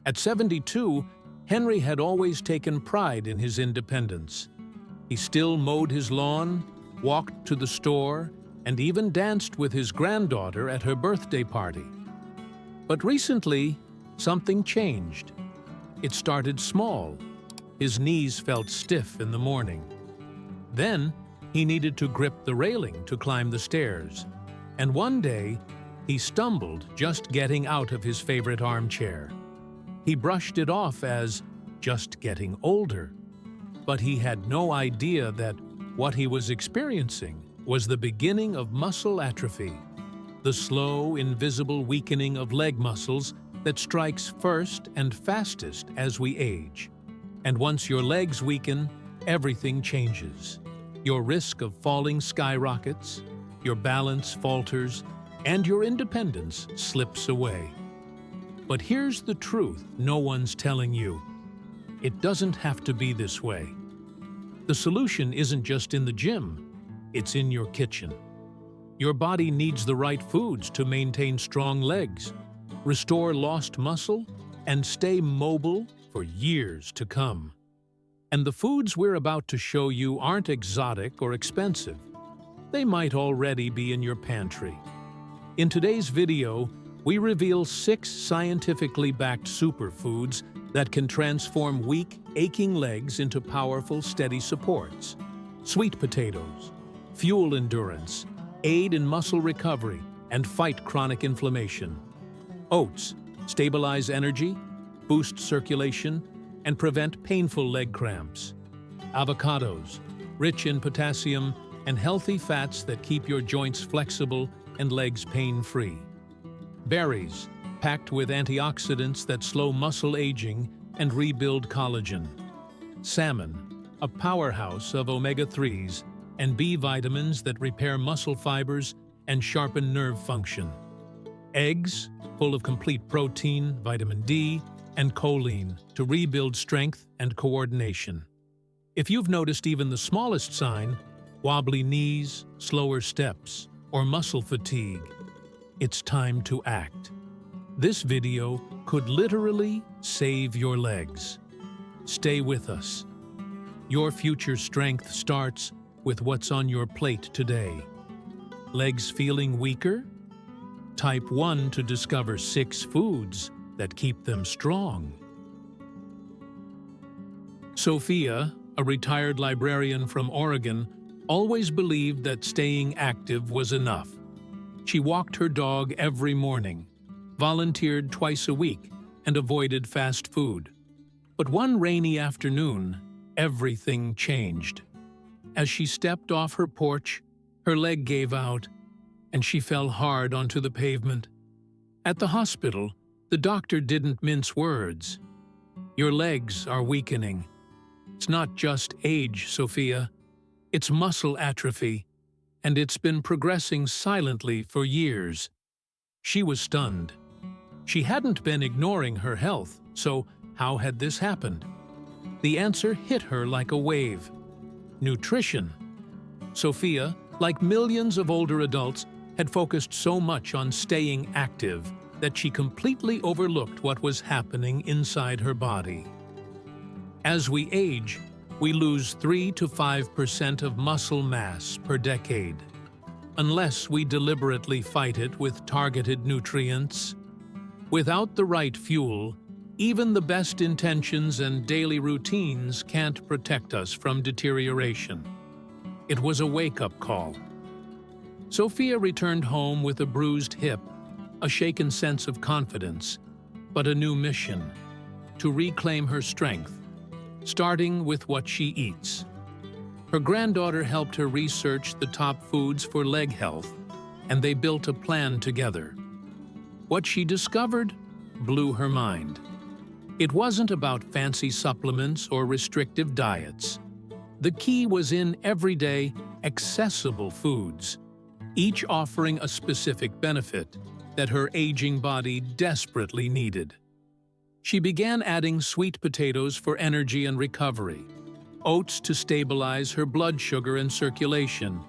At 72, Henry had always taken pride in his independence. He still mowed his lawn, walked to the store, and even danced with his granddaughter at her birthday party. But recently, something changed. It started small. His knees felt stiff in the morning. Then, he needed to grip the railing to climb the stairs. And one day, he stumbled just getting out of his favorite armchair. He brushed it off as just getting older. But he had no idea that what he was experiencing was the beginning of muscle atrophy, the slow, invisible weakening of leg muscles that strikes first and fastest as we age. And once your legs weaken, everything changes. Your risk of falling skyrockets, your balance falters, and your independence slips away. But here's the truth no one's telling you. It doesn't have to be this way. The solution isn't just in the gym, it's in your kitchen. Your body needs the right foods to maintain strong legs, restore lost muscle, and stay mobile for years to come. And the foods we're about to show you aren't exotic or expensive. They might already be in your pantry. In today's video, we reveal 6 scientifically backed superfoods that can transform weak, aching legs into powerful, steady supports. Sweet potatoes fuel endurance, aid in muscle recovery, and fight chronic inflammation. Oats stabilize energy, boost circulation, and prevent painful leg cramps. Avocados, rich in potassium and healthy fats that keep your joints flexible and legs pain-free. Berries, packed with antioxidants that slow muscle aging and rebuild collagen. Salmon, a powerhouse of omega-3s and B vitamins that repair muscle fibers and sharpen nerve function. Eggs, full of complete protein, vitamin D, and choline to rebuild strength and coordination. If you've noticed even the smallest sign, wobbly knees, slower steps, or muscle fatigue, it's time to act. This video could literally save your legs. Stay with us. Your future strength starts with what's on your plate today. Legs feeling weaker? Type 1 to discover 6 foods that keep them strong. Sophia, a retired librarian from Oregon, always believed that staying active was enough. She walked her dog every morning, volunteered twice a week, and avoided fast food. But one rainy afternoon, everything changed. As she stepped off her porch, her leg gave out, and she fell hard onto the pavement. At the hospital, the doctor didn't mince words. "Your legs are weakening. It's not just age, Sophia. It's muscle atrophy, and it's been progressing silently for years." She was stunned. She hadn't been ignoring her health, so how had this happened? The answer hit her like a wave. Nutrition. Sophia, like millions of older adults, had focused so much on staying active that she completely overlooked what was happening inside her body. As we age, we lose 3 to 5% of muscle mass per decade. Unless we deliberately fight it with targeted nutrients. Without the right fuel, even the best intentions and daily routines can't protect us from deterioration. It was a wake-up call. Sophia returned home with a bruised hip, a shaken sense of confidence, but a new mission: to reclaim her strength, starting with what she eats. Her granddaughter helped her research the top foods for leg health, and they built a plan together. What she discovered blew her mind. It wasn't about fancy supplements or restrictive diets. The key was in everyday, accessible foods, each offering a specific benefit that her aging body desperately needed. She began adding sweet potatoes for energy and recovery, oats to stabilize her blood sugar and circulation,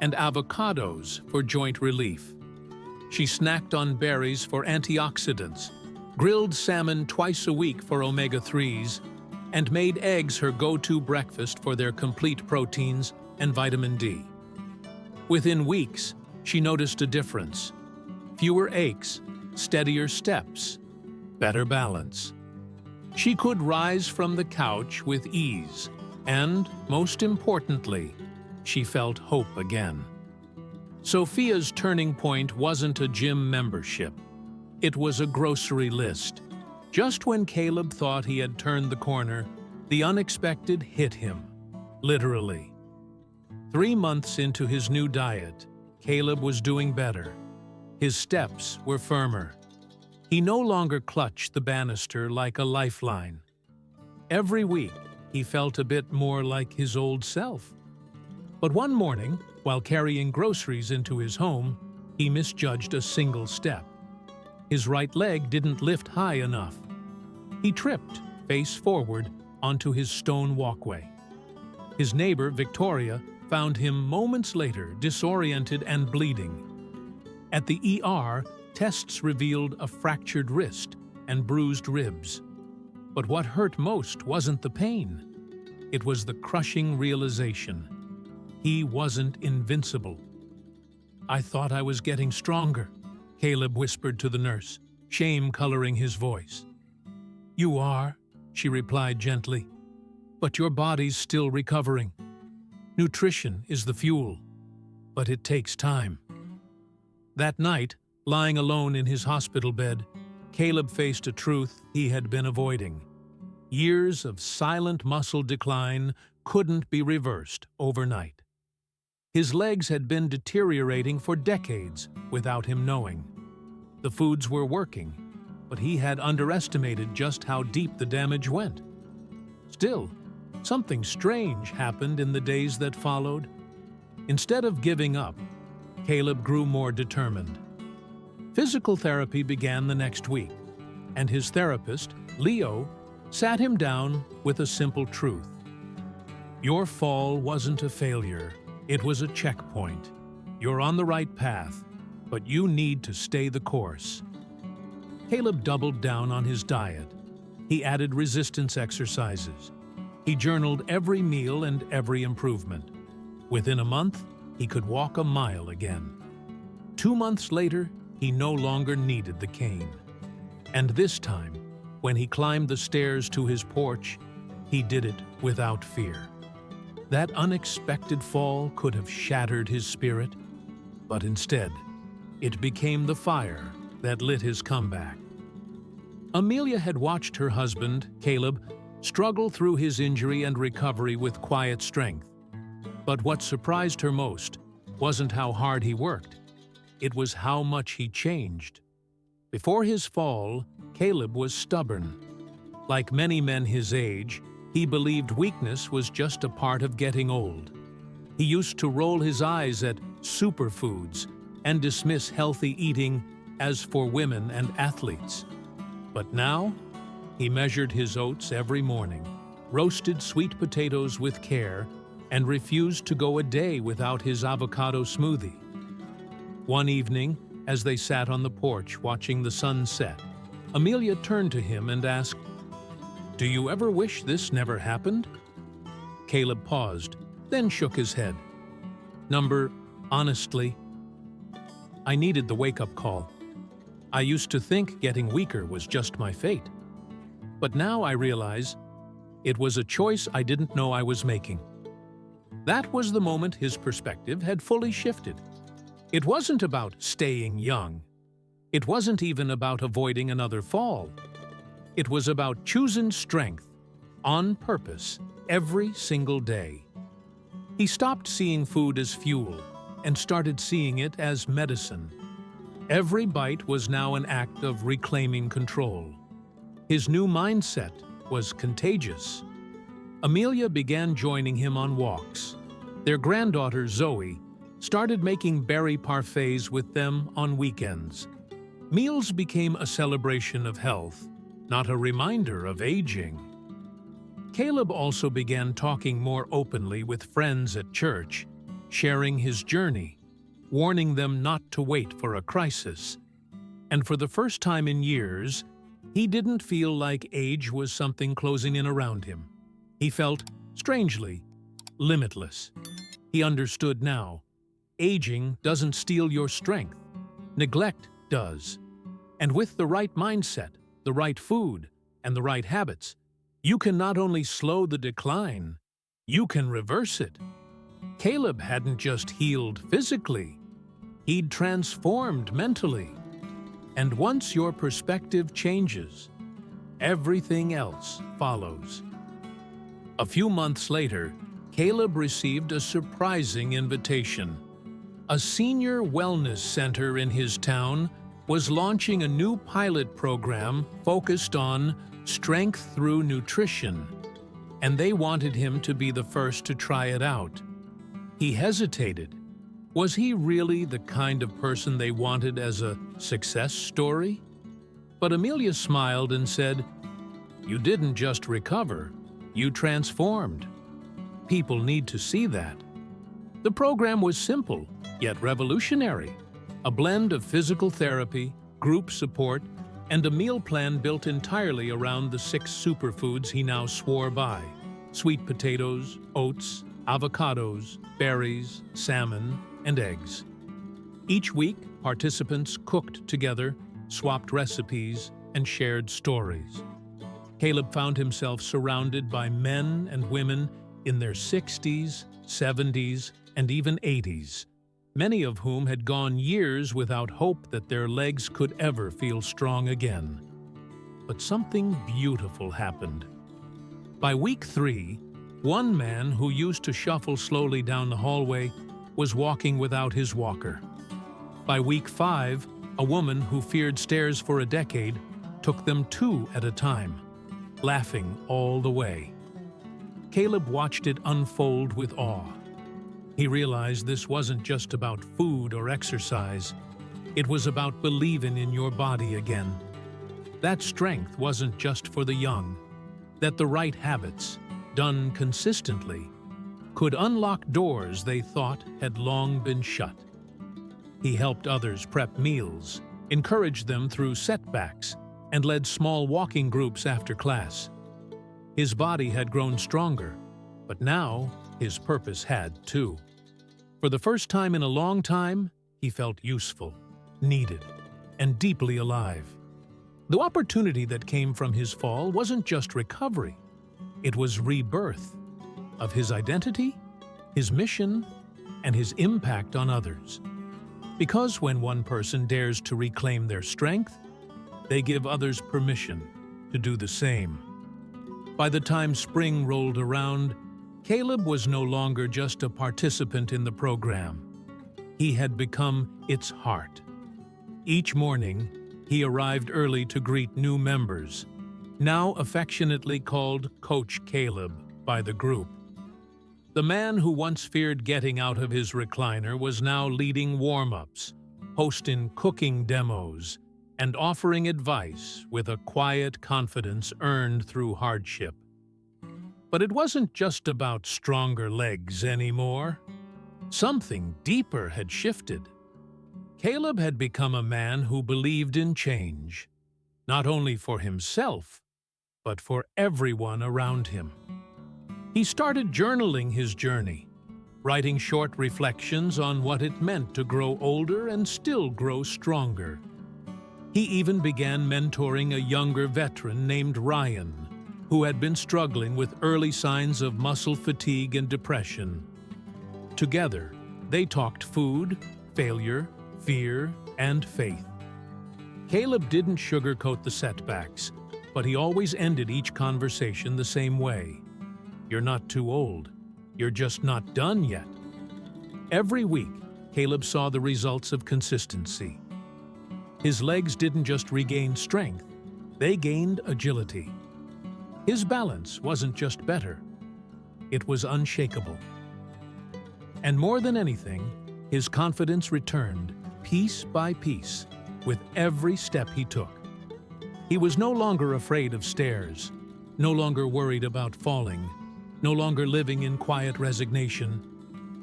and avocados for joint relief. She snacked on berries for antioxidants, grilled salmon twice a week for omega-3s, and made eggs her go-to breakfast for their complete proteins and vitamin D. Within weeks, she noticed a difference. Fewer aches, steadier steps, better balance. She could rise from the couch with ease, and, most importantly, she felt hope again. Sophia's turning point wasn't a gym membership. It was a grocery list. Just when Caleb thought he had turned the corner, the unexpected hit him, literally. 3 months into his new diet, Caleb was doing better. His steps were firmer. He no longer clutched the banister like a lifeline. Every week, he felt a bit more like his old self. But one morning, while carrying groceries into his home, he misjudged a single step. His right leg didn't lift high enough. He tripped, face forward, onto his stone walkway. His neighbor, Victoria, found him moments later disoriented and bleeding. At the ER, tests revealed a fractured wrist and bruised ribs. But what hurt most wasn't the pain. It was the crushing realization. He wasn't invincible. "I thought I was getting stronger," Caleb whispered to the nurse, shame coloring his voice. "You are," she replied gently, "but your body's still recovering. Nutrition is the fuel, but it takes time." That night, lying alone in his hospital bed, Caleb faced a truth he had been avoiding. Years of silent muscle decline couldn't be reversed overnight. His legs had been deteriorating for decades without him knowing. The foods were working, but he had underestimated just how deep the damage went. Still, something strange happened in the days that followed. Instead of giving up, Caleb grew more determined. Physical therapy began the next week, and his therapist, Leo, sat him down with a simple truth. "Your fall wasn't a failure, it was a checkpoint. You're on the right path, but you need to stay the course." Caleb doubled down on his diet. He added resistance exercises. He journaled every meal and every improvement. Within a month, he could walk a mile again. 2 months later, he no longer needed the cane. And this time, when he climbed the stairs to his porch, he did it without fear. That unexpected fall could have shattered his spirit, but instead, it became the fire that lit his comeback. Amelia had watched her husband, Caleb, struggle through his injury and recovery with quiet strength. But what surprised her most wasn't how hard he worked. It was how much he changed. Before his fall, Caleb was stubborn. Like many men his age, he believed weakness was just a part of getting old. He used to roll his eyes at superfoods and dismiss healthy eating as for women and athletes. But now, he measured his oats every morning, roasted sweet potatoes with care, and refused to go a day without his avocado smoothie. One evening, as they sat on the porch watching the sun set, Amelia turned to him and asked, "Do you ever wish this never happened?" Caleb paused, then shook his head. Honestly, I needed the wake-up call. I used to think getting weaker was just my fate. But now I realize it was a choice I didn't know I was making. That was the moment his perspective had fully shifted. It wasn't about staying young. It wasn't even about avoiding another fall. It was about choosing strength, on purpose, every single day. He stopped seeing food as fuel and started seeing it as medicine. Every bite was now an act of reclaiming control. His new mindset was contagious. Amelia began joining him on walks. Their granddaughter, Zoe, started making berry parfaits with them on weekends. Meals became a celebration of health, not a reminder of aging. Caleb also began talking more openly with friends at church, sharing his journey, warning them not to wait for a crisis. And for the first time in years, He didn't feel like age was something closing in around him. He felt, strangely, limitless. He understood now. Aging doesn't steal your strength. Neglect does. And with the right mindset, the right food, and the right habits, you can not only slow the decline, you can reverse it. Caleb hadn't just healed physically, he'd transformed mentally. And once your perspective changes, everything else follows. A few months later, Caleb received a surprising invitation. A senior wellness center in his town was launching a new pilot program focused on strength through nutrition, and they wanted him to be the first to try it out. He hesitated. Was he really the kind of person they wanted as a success story? But Amelia smiled and said, "You didn't just recover, you transformed. People need to see that." The program was simple, yet revolutionary. A blend of physical therapy, group support, and a meal plan built entirely around the 6 superfoods he now swore by: sweet potatoes, oats, avocados, berries, salmon, and eggs. Each week, participants cooked together, swapped recipes, and shared stories. Caleb found himself surrounded by men and women in their 60s, 70s, and even 80s, many of whom had gone years without hope that their legs could ever feel strong again. But something beautiful happened. By week 3, one man who used to shuffle slowly down the hallway was walking without his walker. By week 5, a woman who feared stairs for a decade took them 2 at a time, laughing all the way. Caleb watched it unfold with awe. He realized this wasn't just about food or exercise. It was about believing in your body again. That strength wasn't just for the young, that the right habits, done consistently, could unlock doors they thought had long been shut. He helped others prep meals, encouraged them through setbacks, and led small walking groups after class. His body had grown stronger, but now his purpose had too. For the first time in a long time, he felt useful, needed, and deeply alive. The opportunity that came from his fall wasn't just recovery, it was rebirth of his identity, his mission, and his impact on others. Because when one person dares to reclaim their strength, they give others permission to do the same. By the time spring rolled around, Caleb was no longer just a participant in the program. He had become its heart. Each morning, he arrived early to greet new members, now affectionately called Coach Caleb by the group. The man who once feared getting out of his recliner was now leading warm-ups, hosting cooking demos, and offering advice with a quiet confidence earned through hardship. But it wasn't just about stronger legs anymore. Something deeper had shifted. Caleb had become a man who believed in change, not only for himself, but for everyone around him. He started journaling his journey, writing short reflections on what it meant to grow older and still grow stronger. He even began mentoring a younger veteran named Ryan, who had been struggling with early signs of muscle fatigue and depression. Together, they talked food, failure, fear, and faith. Caleb didn't sugarcoat the setbacks, but he always ended each conversation the same way. You're not too old. You're just not done yet. Every week, Caleb saw the results of consistency. His legs didn't just regain strength, they gained agility. His balance wasn't just better, it was unshakable. And more than anything, his confidence returned, piece by piece, with every step he took. He was no longer afraid of stairs, no longer worried about falling, no longer living in quiet resignation.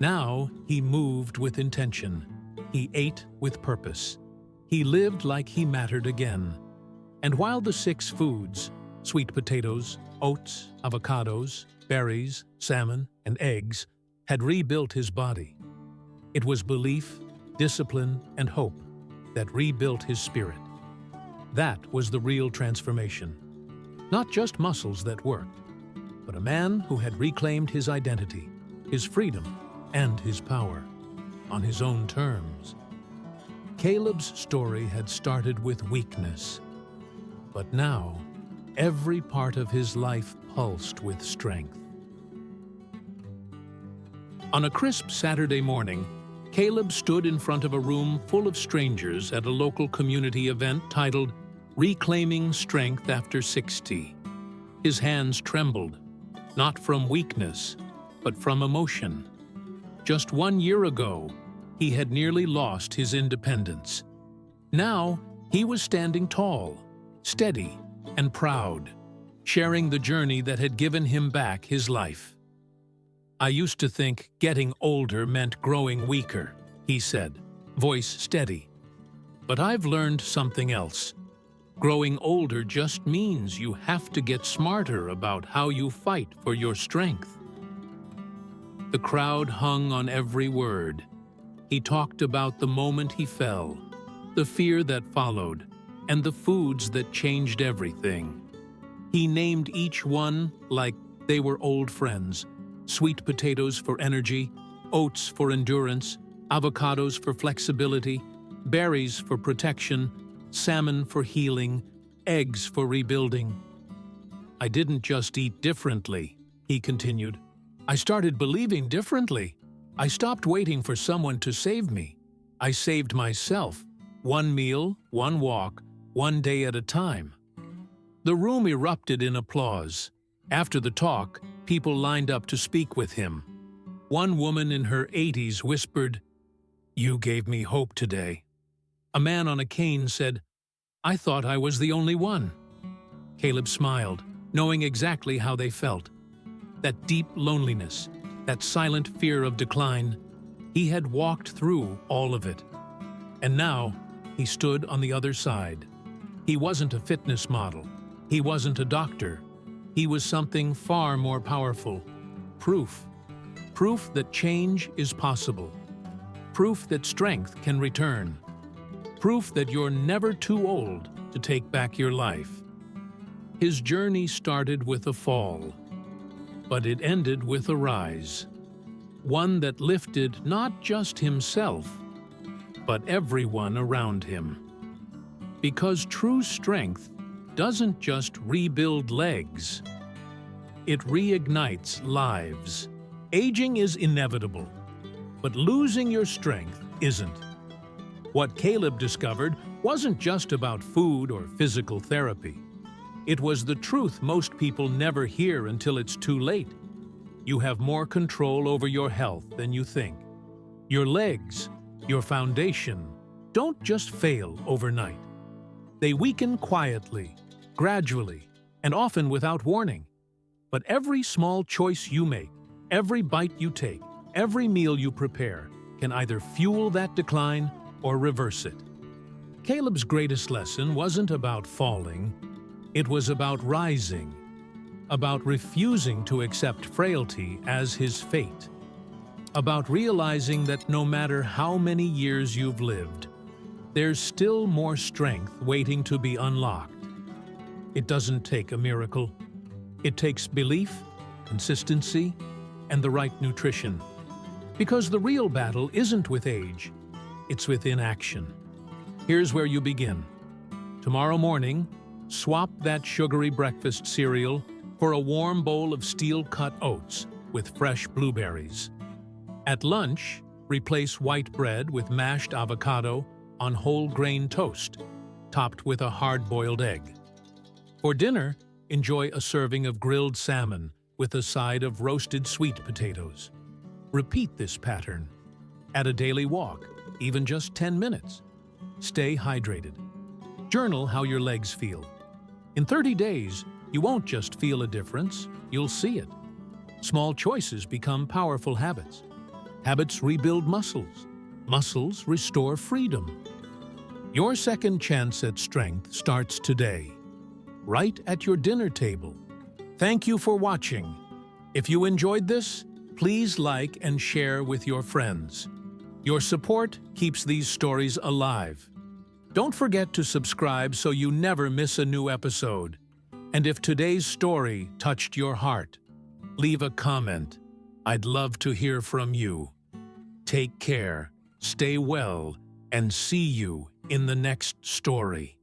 Now he moved with intention. He ate with purpose. He lived like he mattered again. And while the 6 foods, sweet potatoes, oats, avocados, berries, salmon, and eggs, had rebuilt his body, it was belief, discipline, and hope that rebuilt his spirit. That was the real transformation. Not just muscles that worked, but a man who had reclaimed his identity, his freedom, and his power, on his own terms. Caleb's story had started with weakness, but now every part of his life pulsed with strength. On a crisp Saturday morning, Caleb stood in front of a room full of strangers at a local community event titled Reclaiming Strength After 60. His hands trembled, not from weakness, but from emotion. Just 1 year ago, he had nearly lost his independence. Now, he was standing tall, steady, and proud, sharing the journey that had given him back his life. "I used to think getting older meant growing weaker," he said, voice steady. "But I've learned something else. Growing older just means you have to get smarter about how you fight for your strength." The crowd hung on every word. He talked about the moment he fell, the fear that followed, and the foods that changed everything. He named each one like they were old friends: sweet potatoes for energy, oats for endurance, avocados for flexibility, berries for protection, salmon for healing, eggs for rebuilding. "I didn't just eat differently," he continued. "I started believing differently. I stopped waiting for someone to save me. I saved myself, one meal, one walk, one day at a time." The room erupted in applause. After the talk, people lined up to speak with him. One woman in her 80s whispered, "You gave me hope today." A man on a cane said, "I thought I was the only one." Caleb smiled, knowing exactly how they felt. That deep loneliness, that silent fear of decline, he had walked through all of it. And now, he stood on the other side. He wasn't a fitness model. He wasn't a doctor. He was something far more powerful. Proof. Proof that change is possible. Proof that strength can return. Proof that you're never too old to take back your life. His journey started with a fall, but it ended with a rise. One that lifted not just himself, but everyone around him. Because true strength doesn't just rebuild legs, it reignites lives. Aging is inevitable, but losing your strength isn't. What Caleb discovered wasn't just about food or physical therapy. It was the truth most people never hear until it's too late. You have more control over your health than you think. Your legs, your foundation, don't just fail overnight. They weaken quietly, gradually, and often without warning. But every small choice you make, every bite you take, every meal you prepare can either fuel that decline or reverse it. Caleb's greatest lesson wasn't about falling, it was about rising, about refusing to accept frailty as his fate, about realizing that no matter how many years you've lived, there's still more strength waiting to be unlocked. It doesn't take a miracle. It takes belief, consistency, and the right nutrition. Because the real battle isn't with age, it's with inaction. Here's where you begin. Tomorrow morning, swap that sugary breakfast cereal for a warm bowl of steel-cut oats with fresh blueberries. At lunch, replace white bread with mashed avocado on whole grain toast, topped with a hard-boiled egg. For dinner, enjoy a serving of grilled salmon with a side of roasted sweet potatoes. Repeat this pattern. At a daily walk, even just 10 minutes. Stay hydrated. Journal how your legs feel. In 30 days, you won't just feel a difference, you'll see it. Small choices become powerful habits. Habits rebuild muscles. Muscles restore freedom. Your second chance at strength starts today, right at your dinner table. Thank you for watching. If you enjoyed this, please like and share with your friends. Your support keeps these stories alive. Don't forget to subscribe so you never miss a new episode. And if today's story touched your heart, leave a comment. I'd love to hear from you. Take care, stay well, and see you in the next story.